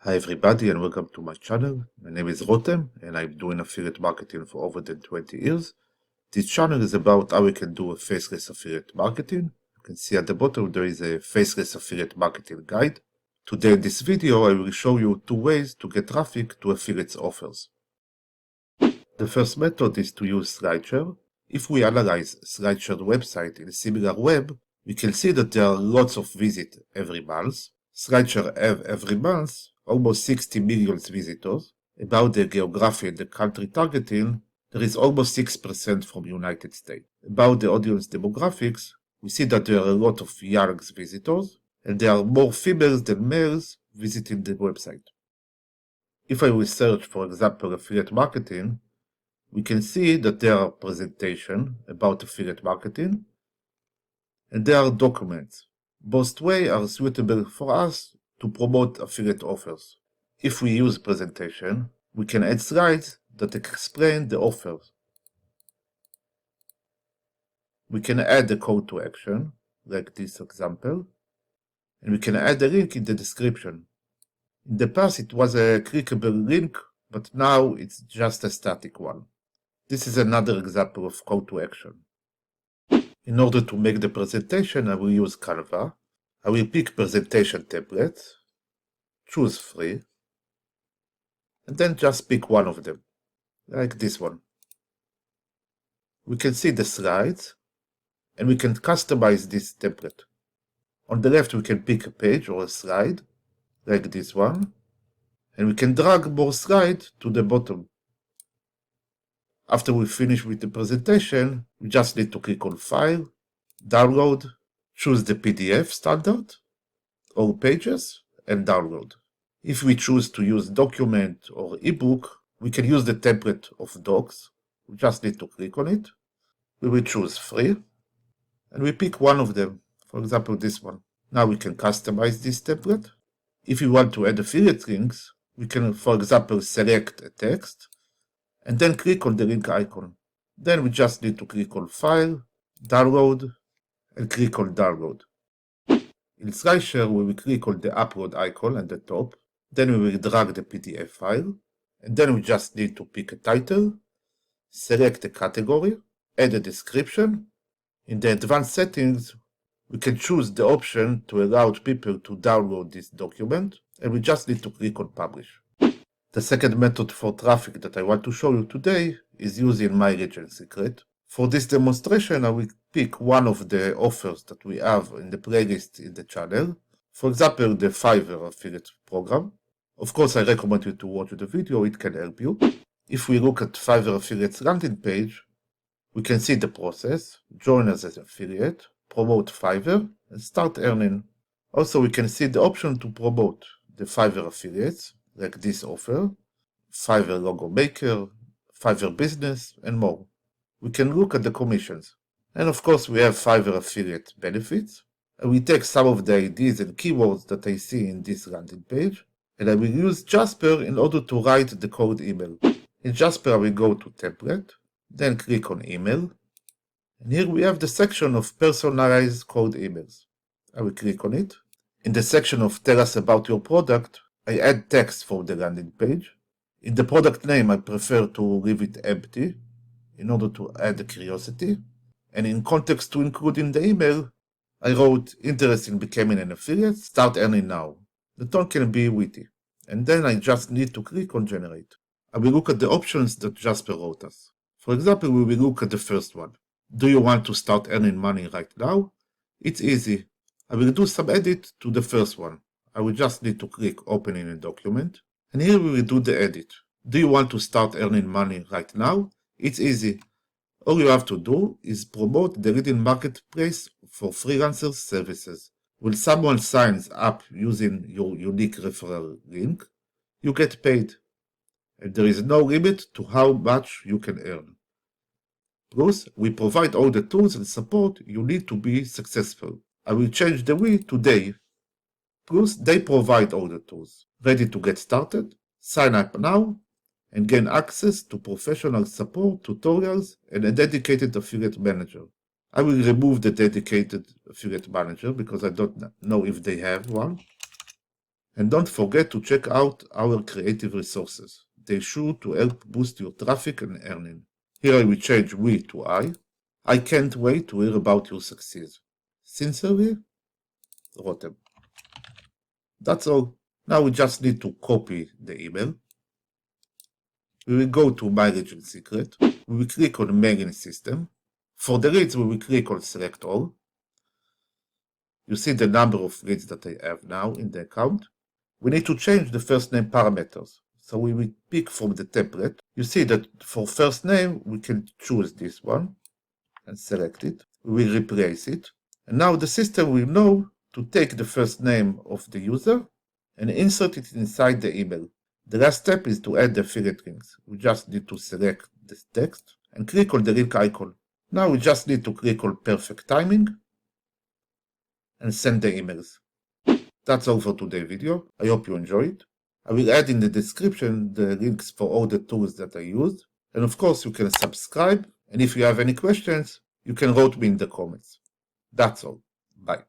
Hi everybody and welcome to my channel. My name is Rotem and I'm doing affiliate marketing for over than 20 years. This channel is about how we can do a faceless affiliate marketing. You can see at the bottom there is a faceless affiliate marketing guide. Today in this video I will show you 2 ways to get traffic to affiliates offers. The first method is to use Slideshare. If we analyze Slideshare website in SimilarWeb, we can see that there are lots of visits every month. Slideshare have every month almost 60 million visitors. About the geography and the country targeting, there is almost 6% from United States. About the audience demographics, we see that there are a lot of young visitors, and there are more females than males visiting the website. If I will search, for example, affiliate marketing, we can see that there are presentations about affiliate marketing, and there are documents. Both ways are suitable for us to promote affiliate offers. If we use presentation, we can add slides that explain the offers. We can add a call to action, like this example, and we can add a link in the description. In the past it was a clickable link, but now it's just a static one. This is another example of call to action. In order to make the presentation, I will use Canva. I will pick presentation template, choose free, and then just pick one of them, like this one. We can see the slides, and we can customize this template. On the left we can pick a page or a slide, like this one, and we can drag more slides to the bottom. After we finish with the presentation, we just need to click on File, Download, choose the PDF standard, all pages, and download. If we choose to use document or ebook, we can use the template of docs. We just need to click on it. We will choose free, and we pick one of them, for example this one. Now we can customize this template. If we want to add affiliate links, we can, for example, select a text, and then click on the link icon. Then we just need to click on File, Download, and click on Download. In Slideshare, we will click on the Upload icon at the top. Then we will drag the PDF file, and then we just need to pick a title, select a category, add a description. In the advanced settings, we can choose the option to allow people to download this document, and we just need to click on Publish. The second method for traffic that I want to show you today is using MyLeadGenSecret. For this demonstration, I will pick one of the offers that we have in the playlist in the channel. For example, the Fiverr affiliate program. Of course, I recommend you to watch the video, it can help you. If we look at Fiverr affiliates landing page, we can see the process, join as an affiliate, promote Fiverr, and start earning. Also, we can see the option to promote the Fiverr affiliates, like this offer, Fiverr logo maker, Fiverr business, and more. We can look at the commissions. And of course, we have Fiverr affiliate benefits. And we take some of the ideas and keywords that I see in this landing page, and I will use Jasper in order to write the code email. In Jasper, I will go to Template, then click on Email, and here we have the section of personalized code emails. I will click on it. In the section of Tell us about your product, I add text for the landing page. In the product name, I prefer to leave it empty in order to add the curiosity. And in context to include in the email, I wrote interest in becoming an affiliate, start earning now. The tone can be witty. And then I just need to click on generate. I will look at the options that Jasper wrote us. For example, we will look at the first one. Do you want to start earning money right now? It's easy. I will do some edit to the first one. I will just need to click open in a document. And here we will do the edit. Do you want to start earning money right now? It's easy. All you have to do is promote the leading marketplace for freelancers services. When someone signs up using your unique referral link, you get paid. And there is no limit to how much you can earn. Plus, we provide all the tools and support you need to be successful. I will change the we to they. Plus, they provide all the tools. Ready to get started? Sign up now and gain access to professional support, tutorials, and a dedicated affiliate manager. I will remove the dedicated affiliate manager because I don't know if they have one. And don't forget to check out our creative resources. They're sure to help boost your traffic and earning. Here I will change we to I. I can't wait to hear about your success. Sincerely, Rotem. That's all. Now we just need to copy the email. We will go to MyLeadGenSecret. We will click on Mailing System. For the leads, we will click on Select All. You see the number of leads that I have now in the account. We need to change the first name parameters. So we will pick from the template. You see that for first name, we can choose this one and select it. We will replace it. And now the system will know to take the first name of the user and insert it inside the email. The last step is to add the affiliate links. We just need to select this text and click on the link icon. Now we just need to click on Perfect Timing and send the emails. That's all for today's video. I hope you enjoyed. I will add in the description the links for all the tools that I used. And of course, you can subscribe. And if you have any questions, you can write me in the comments. That's all. Bye.